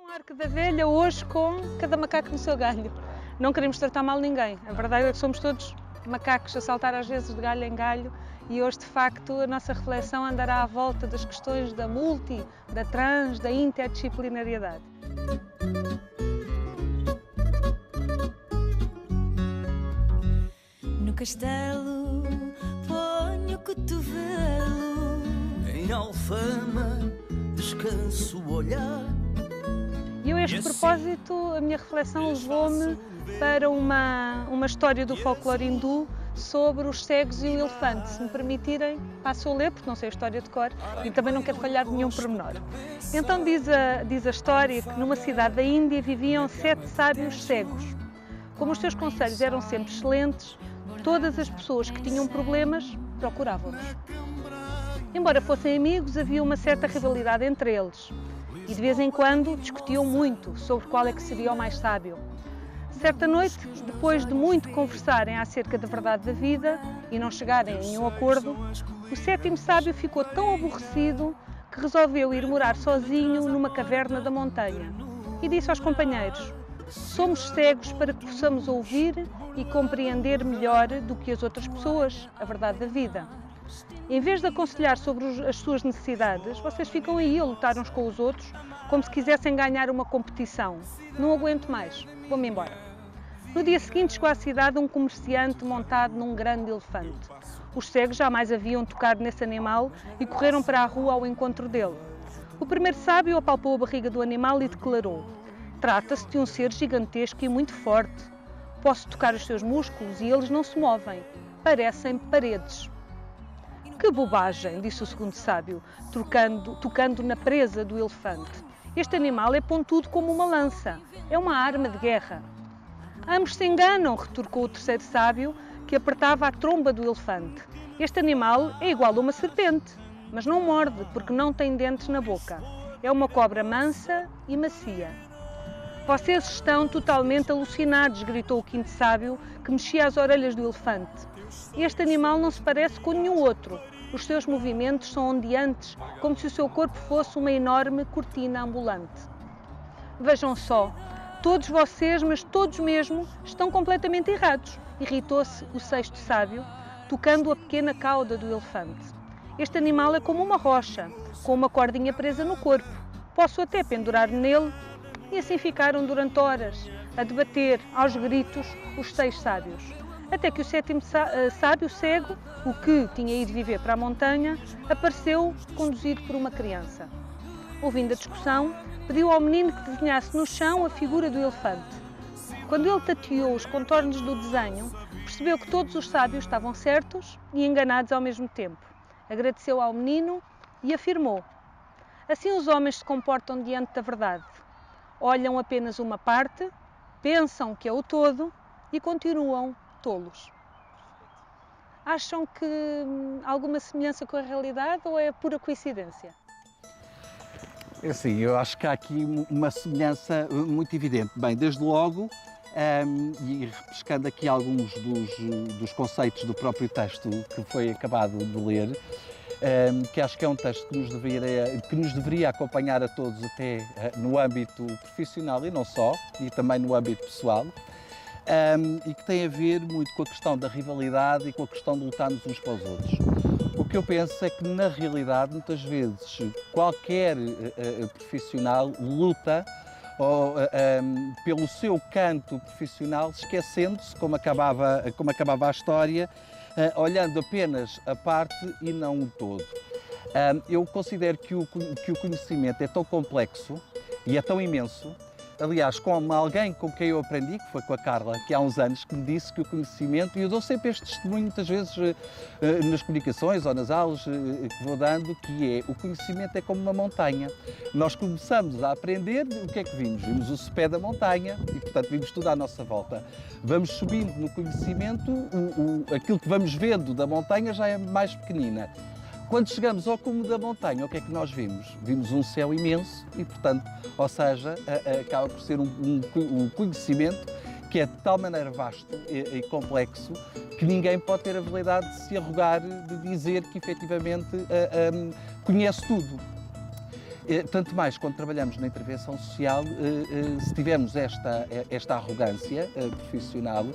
Arco da Velha hoje com cada macaco no seu galho. Não queremos tratar mal ninguém. A verdade é que somos todos macacos a saltar às vezes de galho em galho e hoje, de facto, a nossa reflexão andará à volta das questões da multi, da trans, da interdisciplinariedade. No castelo ponho o cotovelo, em Alfama descanso o olhar. E eu, a este propósito, a minha reflexão levou-me para uma história do folclore hindu sobre os cegos e o elefante. Se me permitirem, passo a ler, porque não sei a história de cor e também não quero falhar de nenhum pormenor. Então diz a história que numa cidade da Índia viviam 7 sábios cegos. Como os seus conselhos eram sempre excelentes, todas as pessoas que tinham problemas procuravam-nos. Embora fossem amigos, havia uma certa rivalidade entre eles e de vez em quando discutiam muito sobre qual é que seria o mais sábio. Certa noite, depois de muito conversarem acerca da verdade da vida e não chegarem a nenhum acordo, o 7º sábio ficou tão aborrecido que resolveu ir morar sozinho numa caverna da montanha e disse aos companheiros: "Somos cegos para que possamos ouvir e compreender melhor do que as outras pessoas a verdade da vida. Em vez de aconselhar sobre as suas necessidades, vocês ficam aí a lutar uns com os outros como se quisessem ganhar uma competição. Não aguento mais, vou-me embora." No dia seguinte chegou à cidade um comerciante montado num grande elefante. Os cegos jamais haviam tocado nesse animal e correram para a rua ao encontro dele. O primeiro sábio apalpou a barriga do animal e declarou: "Trata-se de um ser gigantesco e muito forte. Posso tocar os seus músculos e eles não se movem. Parecem paredes." "Que bobagem", disse o segundo sábio, tocando na presa do elefante. "Este animal é pontudo como uma lança. É uma arma de guerra." "Ambos se enganam", retorcou o terceiro sábio, que apertava a tromba do elefante. "Este animal é igual a uma serpente, mas não morde porque não tem dentes na boca. É uma cobra mansa e macia." "Vocês estão totalmente alucinados", gritou o quinto sábio, que mexia as orelhas do elefante. "Este animal não se parece com nenhum outro. Os seus movimentos são ondeantes, como se o seu corpo fosse uma enorme cortina ambulante." "Vejam só, todos vocês, mas todos mesmo, estão completamente errados", irritou-se o sexto sábio, tocando a pequena cauda do elefante. "Este animal é como uma rocha, com uma cordinha presa no corpo. Posso até pendurar-me nele." E assim ficaram durante horas, a debater, aos gritos, os 6 sábios. Até que o 7º sábio cego, o que tinha ido viver para a montanha, apareceu conduzido por uma criança. Ouvindo a discussão, pediu ao menino que desenhasse no chão a figura do elefante. Quando ele tateou os contornos do desenho, percebeu que todos os sábios estavam certos e enganados ao mesmo tempo. Agradeceu ao menino e afirmou: "Assim os homens se comportam diante da verdade. Olham apenas uma parte, pensam que é o todo e continuam tolos." Acham que alguma semelhança com a realidade ou é pura coincidência? É assim, eu acho que há aqui uma semelhança muito evidente. Bem, desde logo, e repescando aqui alguns dos conceitos do próprio texto que foi acabado de ler, que acho que é um texto que nos deveria acompanhar a todos até no âmbito profissional e não só, e também no âmbito pessoal, e que tem a ver muito com a questão da rivalidade e com a questão de lutarmos uns para os outros. O que eu penso é que, na realidade, muitas vezes, qualquer profissional luta pelo seu canto profissional, esquecendo-se, como acabava a história, olhando apenas a parte e não o todo. Eu considero que o conhecimento é tão complexo e é tão imenso. Aliás, como alguém com quem eu aprendi, que foi com a Carla, que há uns anos, que me disse que o conhecimento, e eu dou sempre este testemunho muitas vezes nas comunicações ou nas aulas que vou dando, que é: o conhecimento é como uma montanha. Nós começamos a aprender, o que é que vimos? Vimos o sopé da montanha e, portanto, vimos tudo à nossa volta. Vamos subindo no conhecimento, aquilo que vamos vendo da montanha já é mais pequenina. Quando chegamos ao cume da montanha, o que é que nós vimos? Vimos um céu imenso e, portanto, ou seja, acaba por ser um conhecimento que é de tal maneira vasto e complexo que ninguém pode ter a habilidade de se arrogar, de dizer que efetivamente conhece tudo. Tanto mais quando trabalhamos na intervenção social, se tivermos esta arrogância profissional,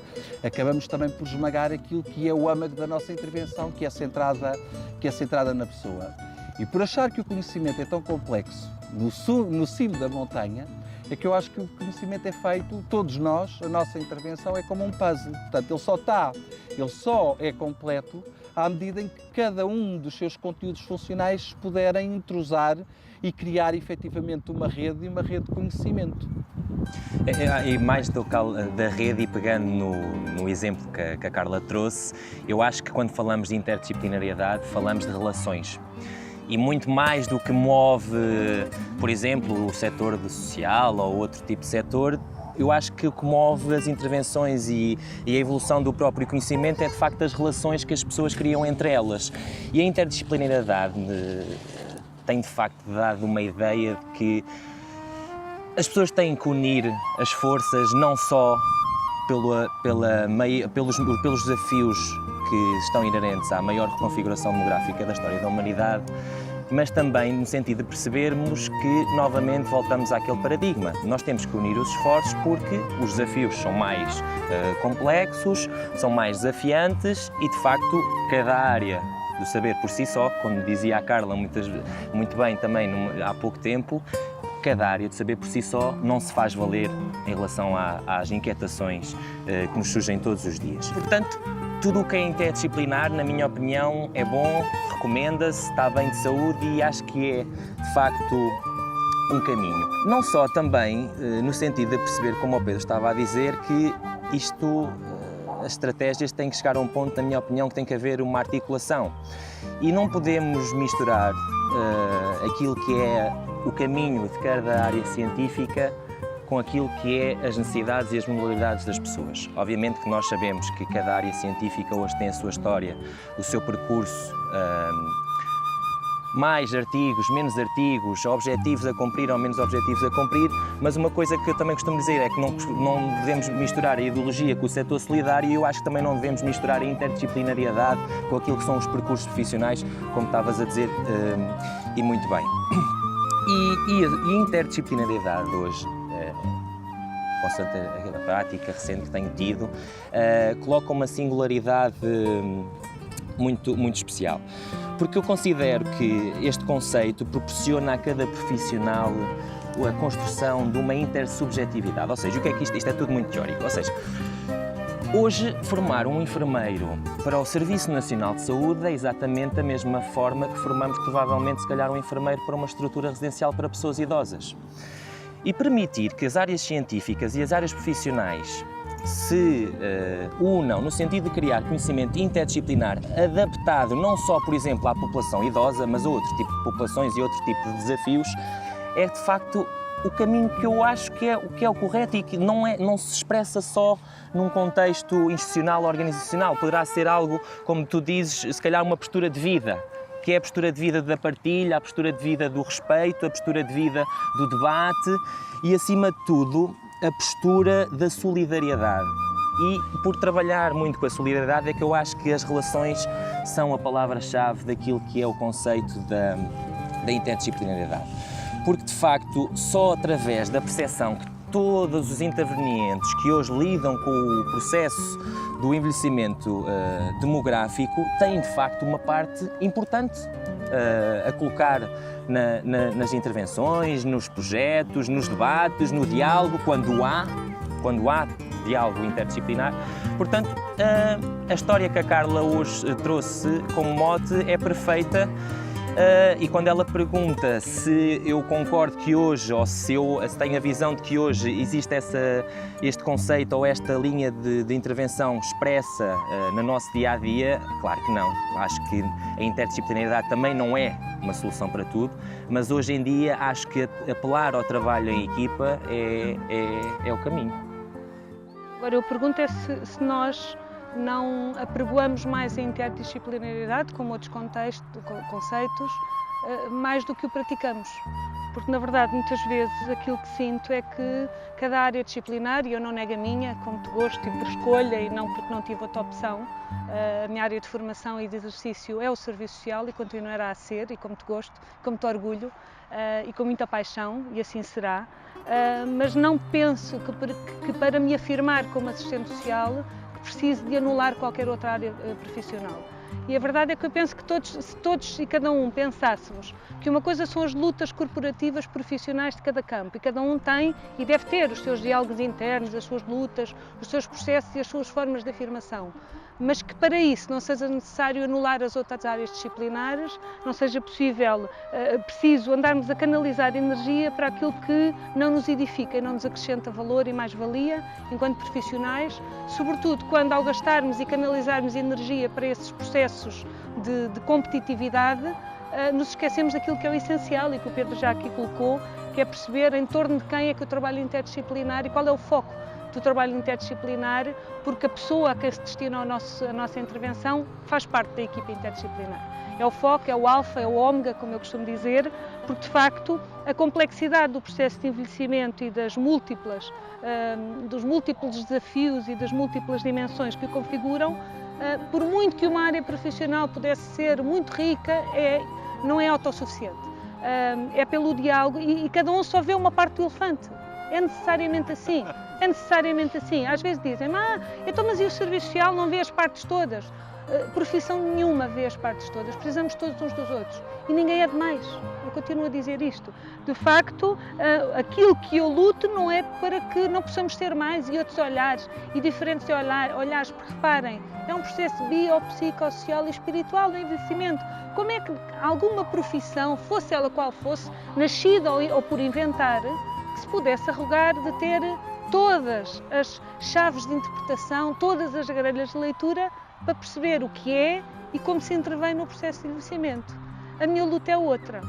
acabamos também por esmagar aquilo que é o âmago da nossa intervenção, que é centrada na pessoa. E por achar que o conhecimento é tão complexo, no cimo da montanha, é que eu acho que o conhecimento é feito, todos nós, a nossa intervenção é como um puzzle. Portanto, ele só é completo à medida em que cada um dos seus conteúdos funcionais puderem entrosar e criar efetivamente uma rede de conhecimento. E mais da rede, e pegando no exemplo que a Carla trouxe, eu acho que quando falamos de interdisciplinariedade, falamos de relações. E muito mais do que move, por exemplo, o setor social ou outro tipo de setor, eu acho que o que move as intervenções e a evolução do próprio conhecimento é de facto as relações que as pessoas criam entre elas. E a interdisciplinariedade tem de facto dado uma ideia de que as pessoas têm que unir as forças não só pelos desafios que estão inerentes à maior reconfiguração demográfica da história da humanidade, mas também no sentido de percebermos que novamente voltamos àquele paradigma. Nós temos que unir os esforços porque os desafios são mais complexos, são mais desafiantes e de facto cada área do saber por si só, como dizia a Carla muito bem também há pouco tempo, cada área de saber por si só não se faz valer em relação às inquietações que nos surgem todos os dias. Portanto, tudo o que é interdisciplinar, na minha opinião, é bom, recomenda-se, está bem de saúde e acho que é, de facto, um caminho. Não só também no sentido de perceber, como o Pedro estava a dizer, que as estratégias têm que chegar a um ponto, na minha opinião, que tem que haver uma articulação. E não podemos misturar aquilo que é o caminho de cada área científica com aquilo que é as necessidades e as modalidades das pessoas. Obviamente que nós sabemos que cada área científica hoje tem a sua história, o seu percurso, mais artigos, menos artigos, objetivos a cumprir ou menos objetivos a cumprir, mas uma coisa que eu também costumo dizer é que não devemos misturar a ideologia com o setor solidário e eu acho que também não devemos misturar a interdisciplinariedade com aquilo que são os percursos profissionais, como estavas a dizer, e muito bem. E a interdisciplinariedade hoje, constante a prática recente que tenho tido, coloca uma singularidade muito especial. Porque eu considero que este conceito proporciona a cada profissional a construção de uma intersubjetividade. Ou seja, o que é que isto é tudo muito teórico. Ou seja, hoje formar um enfermeiro para o Serviço Nacional de Saúde é exatamente a mesma forma que formamos provavelmente se calhar um enfermeiro para uma estrutura residencial para pessoas idosas. E permitir que as áreas científicas e as áreas profissionais se unam no sentido de criar conhecimento interdisciplinar adaptado não só, por exemplo, à população idosa, mas a outro tipo de populações e outro tipo de desafios, é de facto o caminho que eu acho que é o correto e que não se expressa só num contexto institucional ou organizacional. Poderá ser algo, como tu dizes, se calhar uma postura de vida, que é a postura de vida da partilha, a postura de vida do respeito, a postura de vida do debate e, acima de tudo, a postura da solidariedade. E por trabalhar muito com a solidariedade é que eu acho que as relações são a palavra-chave daquilo que é o conceito da interdisciplinariedade. Porque, de facto, só através da percepção que todos os intervenientes que hoje lidam com o processo do envelhecimento demográfico têm, de facto, uma parte importante a colocar nas intervenções, nos projetos, nos debates, no diálogo, quando há diálogo interdisciplinar. Portanto, a história que a Carla hoje trouxe como mote é perfeita. E quando ela pergunta se eu concordo que hoje, ou se tenho a visão de que hoje existe este conceito ou esta linha de intervenção expressa no nosso dia-a-dia, claro que não. Acho que a interdisciplinaridade também não é uma solução para tudo, mas hoje em dia acho que apelar ao trabalho em equipa é o caminho. Agora eu pergunto é se nós não apregoamos mais a interdisciplinaridade, como outros conceitos, mais do que o praticamos. Porque, na verdade, muitas vezes aquilo que sinto é que cada área disciplinar, e eu não nego a minha, com muito gosto e por escolha, e não porque não tive outra opção, a minha área de formação e de exercício é o serviço social e continuará a ser, e com muito gosto, com muito orgulho, e com muita paixão, e assim será, mas não penso que para me afirmar como assistente social preciso de anular qualquer outra área profissional. E a verdade é que eu penso que se todos e cada um pensássemos que uma coisa são as lutas corporativas profissionais de cada campo, e cada um tem e deve ter os seus diálogos internos, as suas lutas, os seus processos e as suas formas de afirmação, mas que para isso não seja necessário anular as outras áreas disciplinares, não seja preciso andarmos a canalizar energia para aquilo que não nos edifica e não nos acrescenta valor e mais-valia enquanto profissionais, sobretudo quando ao gastarmos e canalizarmos energia para esses processos de competitividade, nos esquecemos daquilo que é o essencial e que o Pedro já aqui colocou, que é perceber em torno de quem é que o trabalho interdisciplinar e qual é o foco do trabalho interdisciplinar, porque a pessoa a quem se destina a nossa intervenção faz parte da equipa interdisciplinar. É o foco, é o alfa, é o ômega, como eu costumo dizer, porque de facto a complexidade do processo de envelhecimento e dos múltiplos desafios e das múltiplas dimensões que o configuram, por muito que uma área profissional pudesse ser muito rica, não é autossuficiente. É pelo diálogo e cada um só vê uma parte do elefante. É necessariamente assim. É necessariamente assim. Às vezes dizem, então, mas e o serviço social não vê as partes todas? Profissão nenhuma vê as partes todas. Precisamos todos uns dos outros. E ninguém é demais. Eu continuo a dizer isto. De facto, aquilo que eu luto não é para que não possamos ter mais e outros olhares e diferentes olhares, porque reparem, é um processo biopsicossocial e espiritual do envelhecimento. Como é que alguma profissão, fosse ela qual fosse, nascida ou por inventar, que se pudesse arrogar de ter todas as chaves de interpretação, todas as grelhas de leitura para perceber o que é e como se intervém no processo de envelhecimento. A minha luta é outra.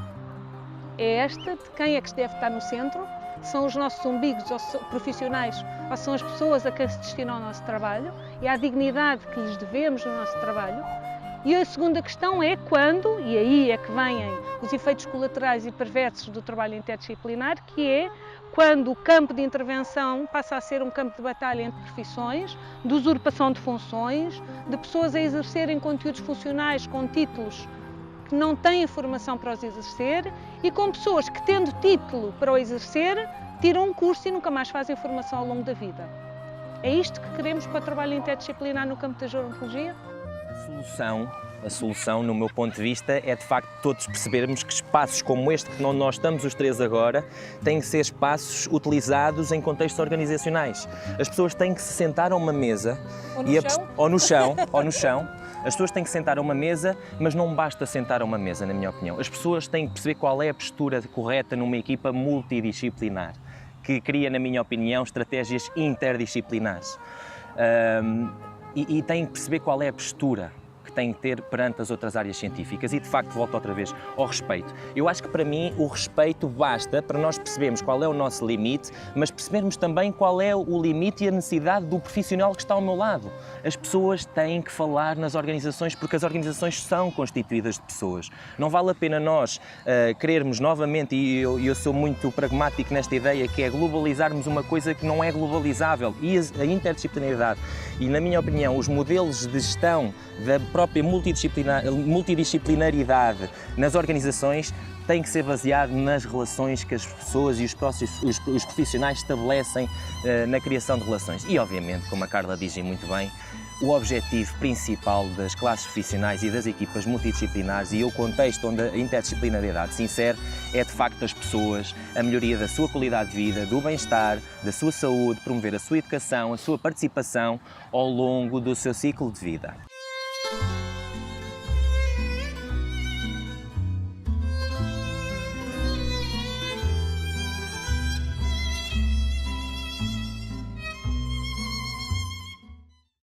É esta de quem é que deve estar no centro, são os nossos umbigos profissionais ou são as pessoas a quem se destina o nosso trabalho e à dignidade que lhes devemos no nosso trabalho. E a segunda questão é quando, e aí é que vêm os efeitos colaterais e perversos do trabalho interdisciplinar, que é quando o campo de intervenção passa a ser um campo de batalha entre profissões, de usurpação de funções, de pessoas a exercerem conteúdos funcionais com títulos que não têm formação para os exercer e com pessoas que, tendo título para o exercer, tiram um curso e nunca mais fazem formação ao longo da vida. É isto que queremos para o trabalho interdisciplinar no campo da gerontologia? A solução, no meu ponto de vista, é de facto todos percebermos que espaços como este, que nós estamos os três agora, têm que ser espaços utilizados em contextos organizacionais. As pessoas têm que se sentar a uma mesa, ou no chão. As pessoas têm que sentar a uma mesa, mas não basta sentar a uma mesa, na minha opinião. As pessoas têm que perceber qual é a postura correta numa equipa multidisciplinar, que cria, na minha opinião, estratégias interdisciplinares. E têm que perceber qual é a postura que têm que ter perante as outras áreas científicas e, de facto, volto outra vez ao respeito. Eu acho que, para mim, o respeito basta para nós percebermos qual é o nosso limite, mas percebermos também qual é o limite e a necessidade do profissional que está ao meu lado. As pessoas têm que falar nas organizações porque as organizações são constituídas de pessoas. Não vale a pena nós querermos novamente, e eu sou muito pragmático nesta ideia, que é globalizarmos uma coisa que não é globalizável, e a interdisciplinaridade. E, na minha opinião, os modelos de gestão da própria multidisciplinaridade nas organizações tem que ser baseado nas relações que as pessoas e os profissionais estabelecem na criação de relações. E, obviamente, como a Carla diz muito bem, o objetivo principal das classes profissionais e das equipas multidisciplinares e o contexto onde a interdisciplinaridade se insere é, de facto, as pessoas, a melhoria da sua qualidade de vida, do bem-estar, da sua saúde, promover a sua educação, a sua participação ao longo do seu ciclo de vida.